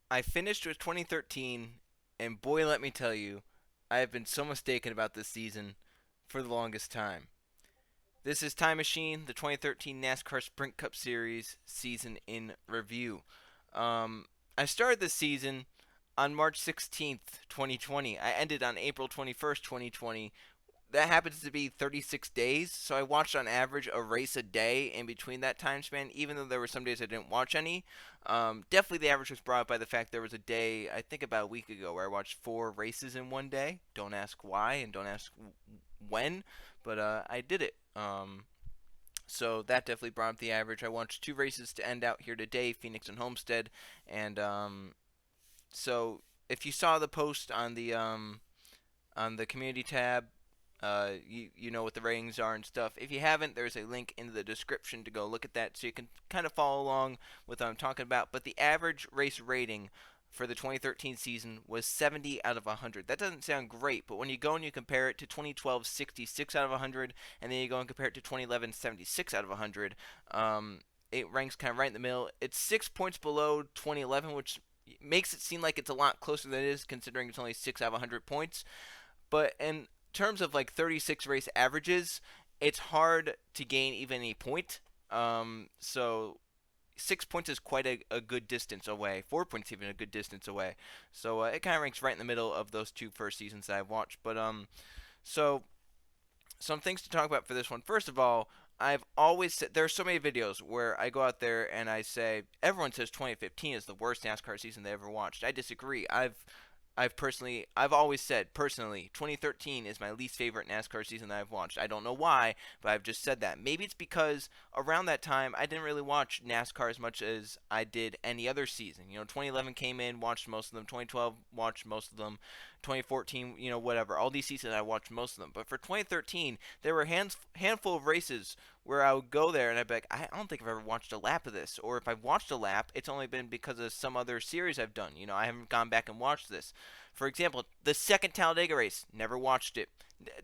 I finished with 2013, and boy, let me tell you, I have been so mistaken about this season for the longest time. This is Time Machine, the 2013 NASCAR Sprint Cup Series season in review. Um, I started this season on March 16th, 2020. I ended on April 21st, 2020. That happens to be 36 days, so I watched on average a race a day in between that time span, even though there were some days I didn't watch any. Definitely the average was brought up by the fact there was a day, I think about a week ago, where I watched 4 races in one day. Don't ask why and don't ask when, but I did it. So that definitely brought up the average. I watched 2 races to end out here today, Phoenix and Homestead, and so if you saw the post on the community tab, you know what the ratings are and stuff. If you haven't, there's a link in the description to go look at that, so you can kind of follow along with what I'm talking about. But the average race rating for the 2013 season was 70 out of 100. That doesn't sound great, but when you go and you compare it to 2012 66 out of 100, and then you go and compare it to 2011 76 out of 100, it ranks kind of right in the middle. It's 6 points below 2011, which makes it seem like it's a lot closer than it is, considering it's only 6 out of 100 points. But in terms of like 36 race averages, it's hard to gain even a point. So 6 points is quite a good distance away. 4 points even a good distance away. So it kind of ranks right in the middle of those two first seasons that I've watched. But so some things to talk about for this one. First of all, I've always said there are so many videos where I go out there and I say everyone says 2015 is the worst NASCAR season they ever watched. I disagree. I've always said personally 2013 is my least favorite NASCAR season that I've watched. I don't know why, but I've just said that. Maybe it's because around that time I didn't really watch NASCAR as much as I did any other season. 2011 came in, watched most of them. 2012 watched most of them. 2014, whatever. All these seasons I watched most of them. But for 2013, there were handful of races where I would go there and I'd be like, I don't think I've ever watched a lap of this. Or if I've watched a lap, it's only been because of some other series I've done. I haven't gone back and watched this. For example, the second Talladega race, never watched it.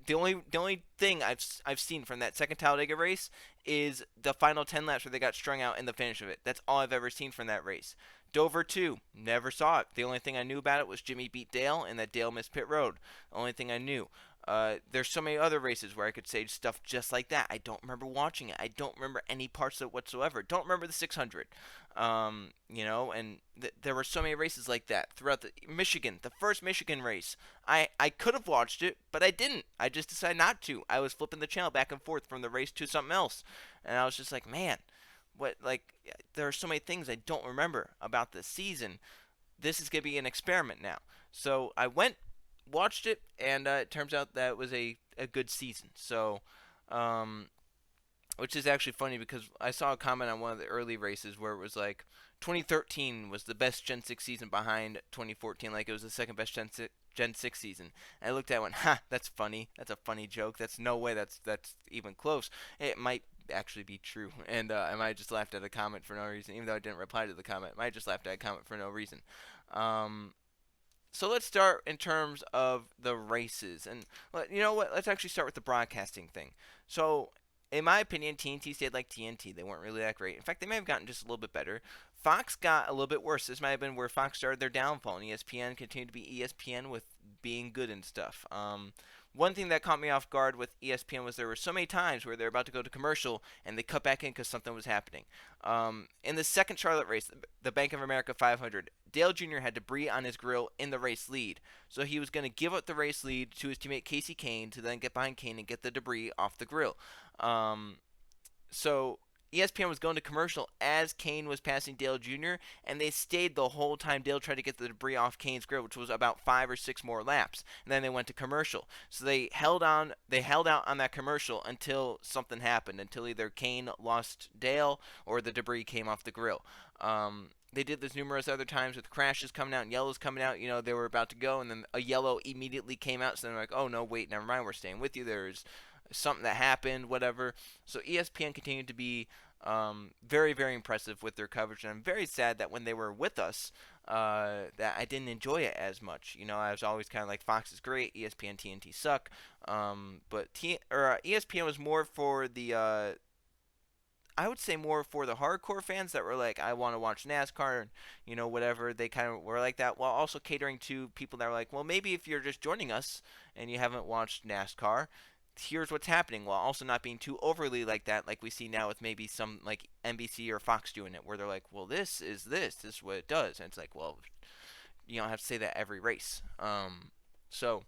The only thing I've seen from that second Talladega race is the final 10 laps where they got strung out in the finish of it. That's all I've ever seen from that race. Dover 2, never saw it. The only thing I knew about it was Jimmy beat Dale and that Dale missed pit road. The only thing I knew. There's so many other races where I could say stuff just like that. I don't remember watching it. I don't remember any parts of it whatsoever. Don't remember the 600. And there were so many races like that throughout the first Michigan race. I could have watched it, but I didn't. I just decided not to. I was flipping the channel back and forth from the race to something else, and I was just like, man, what? Like, there are so many things I don't remember about this season. This is gonna be an experiment now. So I went, watched it, and it turns out that it was a good season. So, um, which is actually funny because I saw a comment on one of the early races where it was like 2013 was the best Gen 6 season behind 2014, like it was the second best Gen 6 season. And I looked at it and went, ha, that's funny. That's a funny joke. That's no way that's even close. It might actually be true. And I might have just laughed at a comment for no reason, even though I didn't reply to the comment. I might have just laughed at a comment for no reason. Um, so let's start in terms of the races, and you know what? Let's actually start with the broadcasting thing. So, in my opinion, TNT stayed like TNT. They weren't really that great. In fact, they may have gotten just a little bit better. Fox got a little bit worse. This might have been where Fox started their downfall, and ESPN continued to be ESPN with being good and stuff. One thing that caught me off guard with ESPN was there were so many times where they're about to go to commercial and they cut back in because something was happening. In the second Charlotte race, the Bank of America 500, Dale Jr. had debris on his grill in the race lead. So he was going to give up the race lead to his teammate Casey Kane to then get behind Kane and get the debris off the grill. Um, so ESPN was going to commercial as Kane was passing Dale Jr., and they stayed the whole time Dale tried to get the debris off Kane's grill, which was about 5 or 6 more laps. And then they went to commercial. So they held on. They held out on that commercial until something happened, until either Kane lost Dale or the debris came off the grill. They did this numerous other times with crashes coming out and yellows coming out. They were about to go, and then a yellow immediately came out. So they're like, oh, no, wait, never mind. We're staying with you. There's something that happened, whatever. So ESPN continued to be very, very impressive with their coverage. And I'm very sad that when they were with us, that I didn't enjoy it as much. I was always kind of like Fox is great, ESPN, TNT suck. But ESPN was more for the I would say more for the hardcore fans that were like, I want to watch NASCAR and whatever. They kind of were like that, while also catering to people that were like, well, maybe if you're just joining us and you haven't watched NASCAR, here's what's happening, while also not being too overly like that, like we see now with maybe some like NBC or Fox doing it, where they're like, well, this is what it does, and it's like, well, you don't have to say that every race. So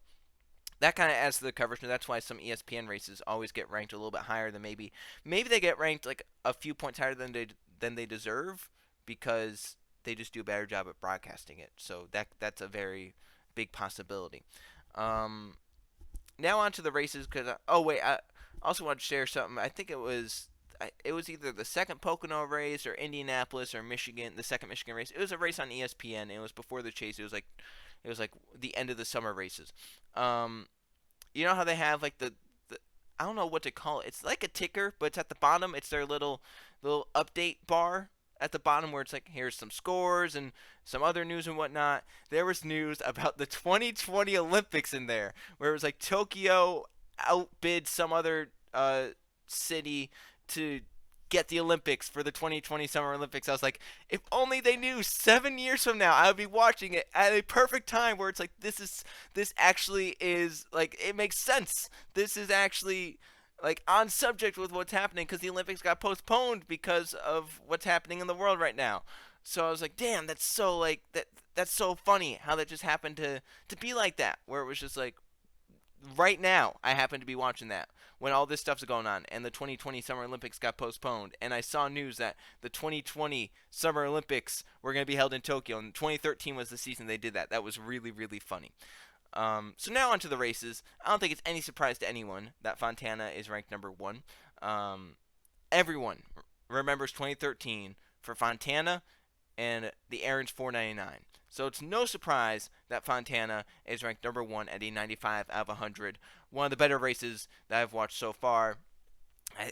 that kind of adds to the coverage, and that's why some ESPN races always get ranked a little bit higher than maybe they get ranked like a few points higher than they deserve, because they just do a better job at broadcasting it. So that's a very big possibility. Um, Now on to the races, because oh wait, I also want to share something. I think it was either the second Pocono race or Indianapolis or Michigan, the second Michigan race. It was a race on ESPN. It was before the chase. It was like the end of the summer races. Um, you know how they have like the I don't know what to call it. It's like a ticker, but it's at the bottom. It's their little update bar at the bottom, where it's like, here's some scores and some other news and whatnot. There was news about the 2020 Olympics in there, where it was like Tokyo outbid some other city to get the Olympics for the 2020 Summer Olympics. I was like, if only they knew 7 years from now, I would be watching it at a perfect time, where it's like, this actually is like, it makes sense. This is actually like on subject with what's happening, because the Olympics got postponed because of what's happening in the world right now. So I was like, damn, that's so like that's so funny how that just happened to be like that, where it was just like, right now I happen to be watching that when all this stuff's going on, and the 2020 Summer Olympics got postponed, and I saw news that the 2020 Summer Olympics were going to be held in Tokyo, and 2013 was the season they did that. That was really, really funny. So now onto the races. I don't think it's any surprise to anyone that Fontana is ranked number one. Um, Everyone remembers 2013 for Fontana and the Aaron's 499. So it's no surprise that Fontana is ranked number one at a 95 out of 100. One of the better races that I've watched so far.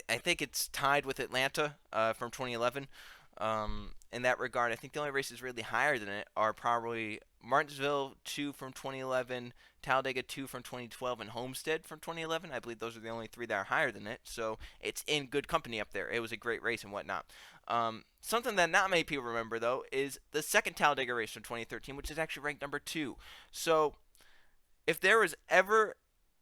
I think it's tied with Atlanta from 2011. In that regard, I think the only races really higher than it are probably Martinsville 2 from 2011, Talladega 2 from 2012, and Homestead from 2011. I believe those are the only three that are higher than it, so it's in good company up there. It was a great race and whatnot. Something that not many people remember, though, is the second Talladega race from 2013, which is actually ranked number 2. So if there was ever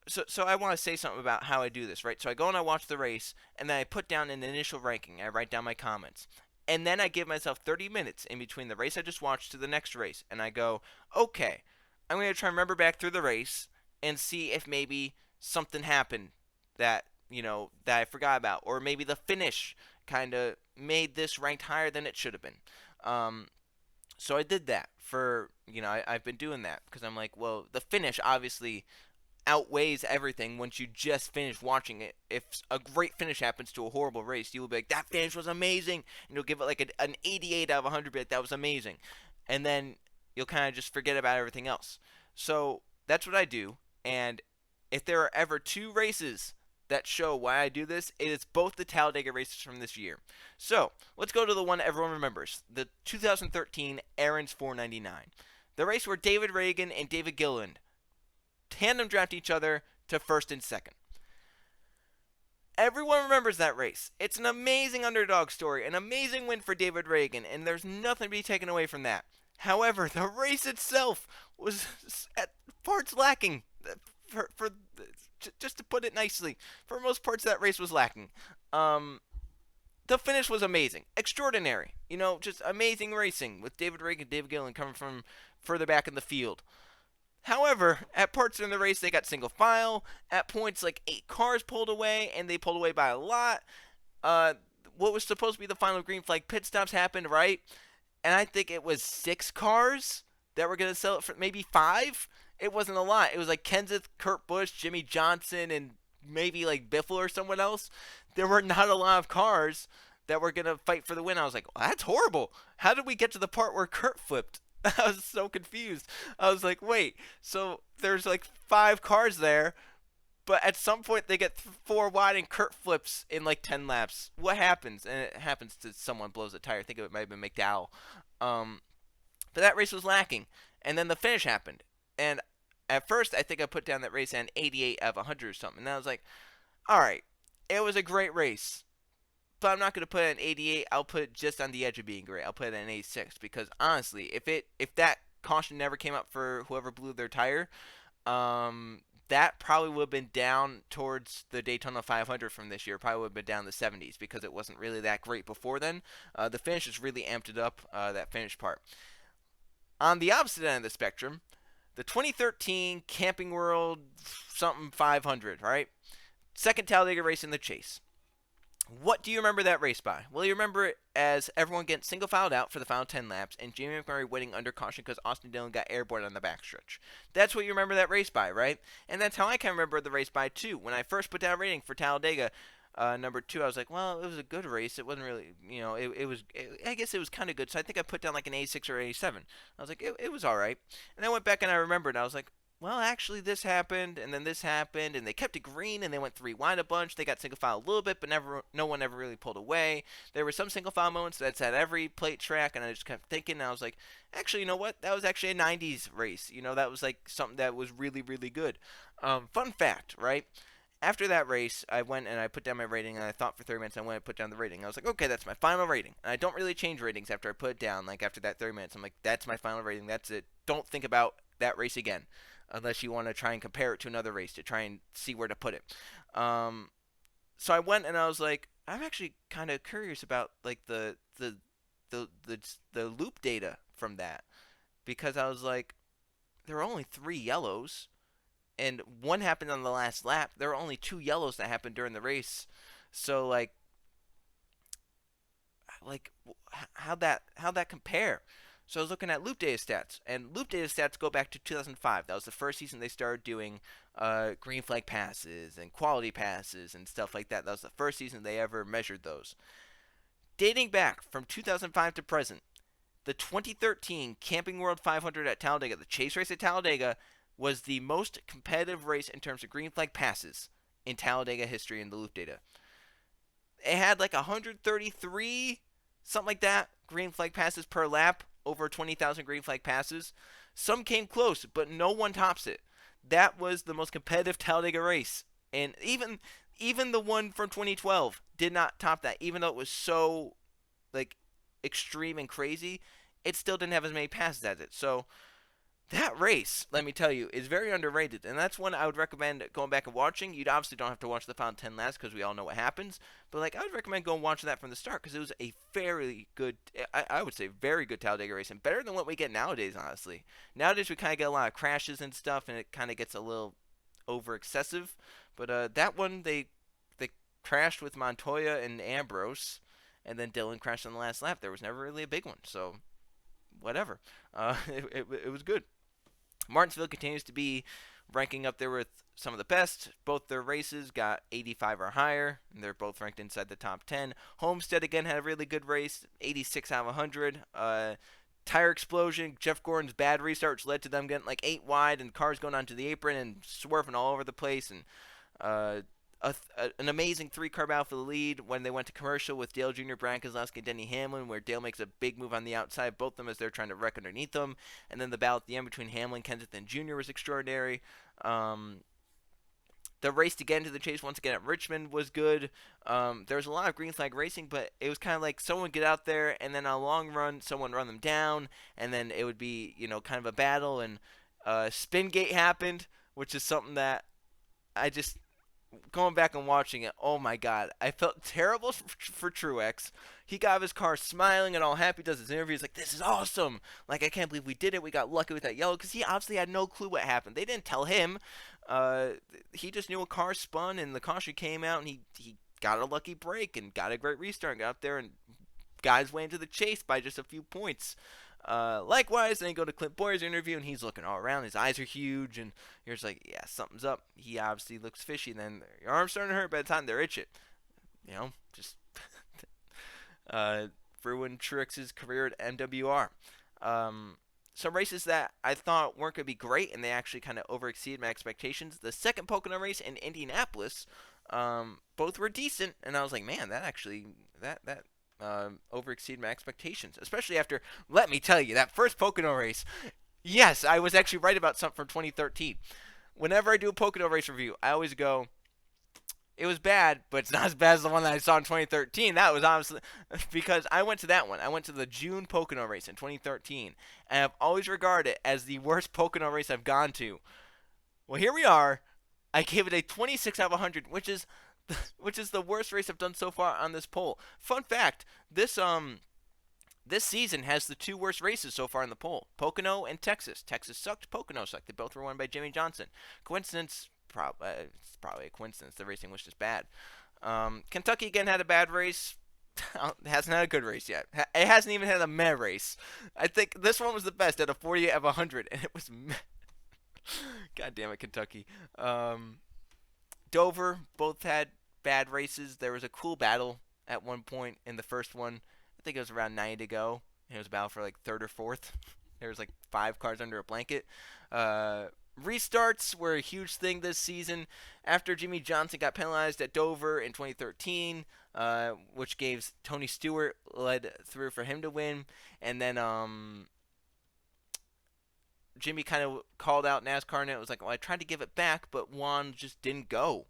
so I want to say something about how I do this, right? So I go and I watch the race, and then I put down an initial ranking. I write down my comments. And then I give myself 30 minutes in between the race I just watched to the next race. And I go, okay, I'm going to try and remember back through the race and see if maybe something happened that I forgot about. Or maybe the finish kind of made this ranked higher than it should have been. Um, so I did that I've been doing that because I'm like, well, the finish obviously outweighs everything once you just finish watching it. If a great finish happens to a horrible race, you will be like, that finish was amazing, and you'll give it like an 88 out of 100, like, that was amazing. And then you'll kind of just forget about everything else. So that's what I do. And if there are ever two races that show why I do this, it is both the Talladega races from this year. So let's go to the one everyone remembers, the 2013 Aaron's 499. The race where David Reagan and David Gilliland tandem draft each other to first and second. Everyone remembers that race. It's an amazing underdog story, an amazing win for David Reagan, and there's nothing to be taken away from that. However, the race itself was at parts lacking. For just to put it nicely, for most parts that race was lacking. The finish was amazing, extraordinary. Just amazing racing with David Reagan, David Gilliland coming from further back in the field. However, at parts in the race, they got single file. At points, like 8 cars pulled away, and they pulled away by a lot. What was supposed to be the final green flag pit stops happened, right? And I think it was 6 cars that were going to sell it for maybe 5. It wasn't a lot. It was like Kenseth, Kurt Busch, Jimmy Johnson, and maybe like Biffle or someone else. There were not a lot of cars that were going to fight for the win. I was like, well, that's horrible. How did we get to the part where Kurt flipped? I was so confused. I was like, wait, so there's like 5 cars there, but at some point they get 4 wide and Kurt flips in like 10 laps. What happens? And it happens to someone blows a tire. I think it might have been McDowell. But that race was lacking. And then the finish happened. And at first, I think I put down that race at an 88 out of 100 or something. And I was like, all right, it was a great race. but I'm not going to put it at an 88. I'll put it just on the edge of being great. I'll put it at an 86 because honestly, if that caution never came up for whoever blew their tire, that probably would have been down towards the Daytona 500 from this year. Probably would have been down in the 70s because it wasn't really that great before then. The finish has really amped it up, that finish part. On the opposite end of the spectrum, the 2013 Camping World something 500, right? Second Talladega race in the chase. What do you remember that race by? Well, you remember it as everyone getting single filed out for the final 10 laps and Jamie McMurray winning under caution because Austin Dillon got airborne on the backstretch. That's what you remember that race by, right? And that's how I can remember the race by, too. When I first put down a rating for Talladega, number 2, I was like, well, it was a good race. It wasn't really, I guess it was kind of good. So I think I put down like an 86 or 87. I was like, it was all right. And I went back and I remembered. I was like, well, actually, this happened, and then this happened, and they kept it green, and they went 3 wide a bunch. They got single file a little bit, but no one ever really pulled away. There were some single file moments that's at every plate track, and I just kept thinking, and I was like, actually, you know what? That was actually a 90s race. That was like something that was really, really good. Fun fact, right? After that race, I went and I put down my rating, and I thought for 30 minutes. I went and put down the rating. I was like, okay, that's my final rating. And I don't really change ratings after I put it down. Like after that 30 minutes, I'm like, that's my final rating. That's it. Don't think about that race again, unless you want to try and compare it to another race to try and see where to put it. So I went and I was like, I'm actually kind of curious about like the loop data from that, because I was like, there were only 3 yellows, and 1 happened on the last lap. There were only 2 yellows that happened during the race. So like how'd that compare? So I was looking at loop data stats, and loop data stats go back to 2005. That was the first season they started doing green flag passes and quality passes and stuff like that. That was the first season they ever measured those. Dating back from 2005 to present, the 2013 Camping World 500 at Talladega, the chase race at Talladega, was the most competitive race in terms of green flag passes in Talladega history in the loop data. It had like 133, something like that, green flag passes per lap, over 20,000 green flag passes. Some came close, but no one tops it. That was the most competitive Talladega race. And even the one from 2012 did not top that. Even though it was so like extreme and crazy, it still didn't have as many passes as it. So that race, let me tell you, is very underrated, and that's one I would recommend going back and watching. You obviously don't have to watch the final 10 laps because we all know what happens, but like I would recommend going watching that from the start because it was a very good, I would say very good Talladega race, and better than what we get nowadays, honestly. Nowadays we kind of get a lot of crashes and stuff, and it kind of gets a little over excessive, but that one they crashed with Montoya and Ambrose, and then Dillon crashed on the last lap. There was never really a big one, so whatever. It was good. Martinsville continues to be ranking up there with some of the best. Both their races got 85 or higher, and they're both ranked inside the top 10. Homestead, again, had a really good race, 86 out of 100. Tire explosion, Jeff Gordon's bad restart, which led to them getting like 8 wide, and cars going onto the apron and swerving all over the place, and an amazing 3-car battle for the lead when they went to commercial with Dale Jr., Brian Keselowski, and Denny Hamlin, where Dale makes a big move on the outside, both of them as they're trying to wreck underneath them. And then the battle at the end between Hamlin, Kenseth, and Jr. was extraordinary. The race to get into the chase once again at Richmond was good. There was a lot of green flag racing, but it was kind of like someone would get out there, and then on a long run, someone run them down, and then it would be, kind of a battle, and Spingate happened, which is something that I just... Going back and watching it, oh my god, I felt terrible for Truex. He got out of his car smiling and all happy, does his interview. He's like, this is awesome. Like, I can't believe we did it. We got lucky with that yellow, because he obviously had no clue what happened. They didn't tell him. He just knew a car spun and the caution came out, and he got a lucky break and got a great restart and got up there and got his way into the chase by just a few points. Likewise, then you go to Clint Boyer's interview, and he's looking all around. His eyes are huge, and you're just like, yeah, something's up. He obviously looks fishy. And then your arm's starting to hurt by the time they're itching. Just ruined Truex's career at MWR. Some races that I thought weren't going to be great, and they actually kind of overexceeded my expectations. The second Pocono race in Indianapolis, both were decent, and I was like, man, that actually that overexceed my expectations, especially after, let me tell you, that first Pocono race. Yes, I was actually right about something from 2013. Whenever I do a Pocono race review, I always go, It was bad, but it's not as bad as the one that I saw in 2013. That was honestly because I went to that one. I went to the June Pocono race in 2013, and I've always regarded it as the worst Pocono race I've gone to. Well, here we are. I gave it a 26 out of 100, which is the worst race I've done so far on this poll. Fun fact: this season has the two worst races so far in the poll: Pocono and Texas. Texas sucked. Pocono sucked. They both were won by Jimmy Johnson. Coincidence? It's probably a coincidence. The racing was just bad. Kentucky again had a bad race. Hasn't had a good race yet. It hasn't even had a meh race. I think this one was the best at a 48 out of 100, and it was meh. God damn it, Kentucky. Dover both had bad races. There was a cool battle at one point in the first one. I think it was around 90 to go. And it was a battle for like third or fourth. There was like 5 cars under a blanket. Restarts were a huge thing this season after Jimmy Johnson got penalized at Dover in 2013, which gave Tony Stewart led through for him to win. And then Jimmy kind of called out NASCAR, and it was like, well, I tried to give it back, but Juan just didn't go.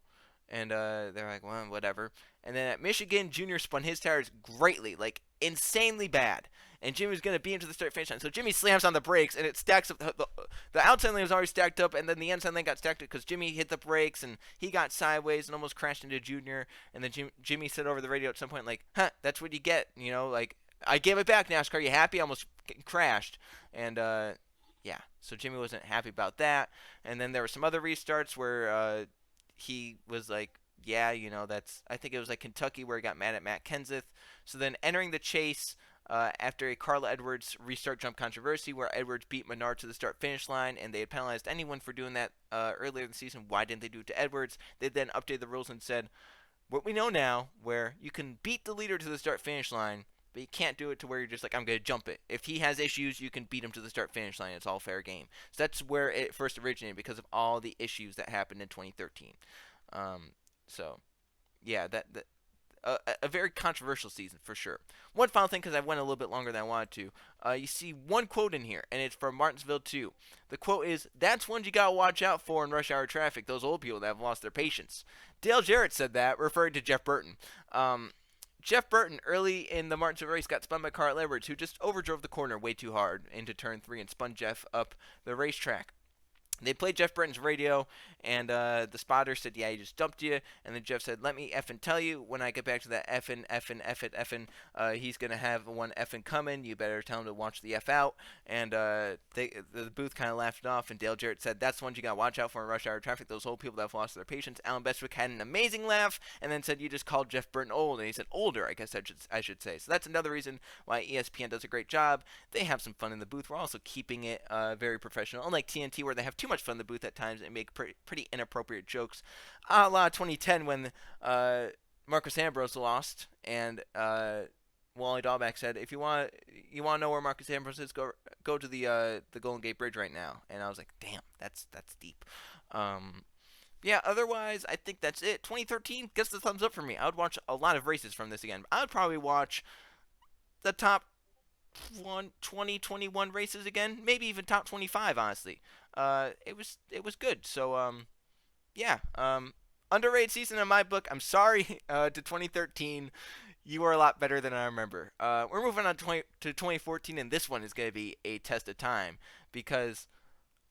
And they're like, well, whatever. And then at Michigan, Junior spun his tires greatly, like insanely bad. And Jimmy was going to beat him to the start finish line. So Jimmy slams on the brakes, and it stacks up. The outside lane was already stacked up, and then the inside lane got stacked up because Jimmy hit the brakes, and he got sideways and almost crashed into Junior. And then Jimmy said over the radio at some point, like, that's what you get. You know, like, I gave it back, NASCAR. You happy? I almost crashed. And, yeah, so Jimmy wasn't happy about that. And then there were some other restarts where he was like, yeah, you know, I think it was like Kentucky where he got mad at Matt Kenseth. So then entering the chase after a Carl Edwards restart jump controversy where Edwards beat Menard to the start-finish line, and they had penalized anyone for doing that earlier in the season. Why didn't they do it to Edwards? They then updated the rules and said, what we know now, where you can beat the leader to the start-finish line, but you can't do it to where you're just like, I'm going to jump it. If he has issues, you can beat him to the start-finish line. It's all fair game. So that's where it first originated because of all the issues that happened in 2013. So, yeah, a very controversial season for sure. One final thing, because I went a little bit longer than I wanted to. You see one quote in here, and it's from Martinsville 2. The quote is, "That's one you gotta watch out for in rush hour traffic, those old people that have lost their patience." Dale Jarrett said that, referring to Jeff Burton. Jeff Burton, early in the Martinsville race, got spun by Carl Edwards, who just overdrove the corner way too hard into turn 3 and spun Jeff up the racetrack. They played Jeff Burton's radio, and the spotter said, yeah, he just dumped you. And then Jeff said, let me effing tell you, when I get back to that effing, he's going to have one effing coming. You better tell him to watch the F out. And the booth kind of laughed it off, and Dale Jarrett said, that's the ones you got to watch out for in rush hour traffic, those old people that have lost their patience. Alan Bestwick had an amazing laugh, and then said, you just called Jeff Burton old. And he said, older, I guess I should say. So that's another reason why ESPN does a great job. They have some fun in the booth. We're also keeping it very professional, unlike TNT, where they have too much fun in the booth at times and make pretty inappropriate jokes, a la 2010 when Marcus Ambrose lost, and Wally Dahlback said, "If you want to know where Marcus Ambrose is, go to the Golden Gate Bridge right now." And I was like, "Damn, that's deep." Yeah. Otherwise, I think that's it. 2013 gets the thumbs up for me. I would watch a lot of races from this again. I would probably watch the top 21 races again, maybe even top 25. Honestly, it was good. So yeah, underrated season in my book. I'm sorry to 2013. You were a lot better than I remember. We're moving on to 2014, and this one is going to be a test of time because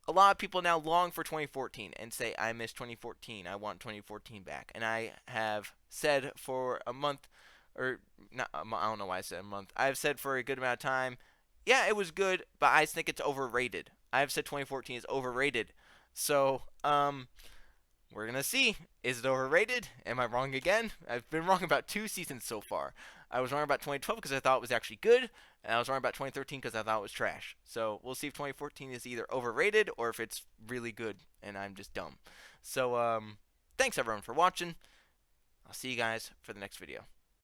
a lot of people now long for 2014 and say, I miss 2014. I want 2014 back. And I have said for a month, or not, I don't know why I said a month. I've said for a good amount of time, yeah, it was good, but I think it's overrated. I've said 2014 is overrated. So, we're going to see. Is it overrated? Am I wrong again? I've been wrong about 2 seasons so far. I was wrong about 2012 because I thought it was actually good, and I was wrong about 2013 because I thought it was trash. So we'll see if 2014 is either overrated or if it's really good and I'm just dumb. So thanks everyone for watching. I'll see you guys for the next video.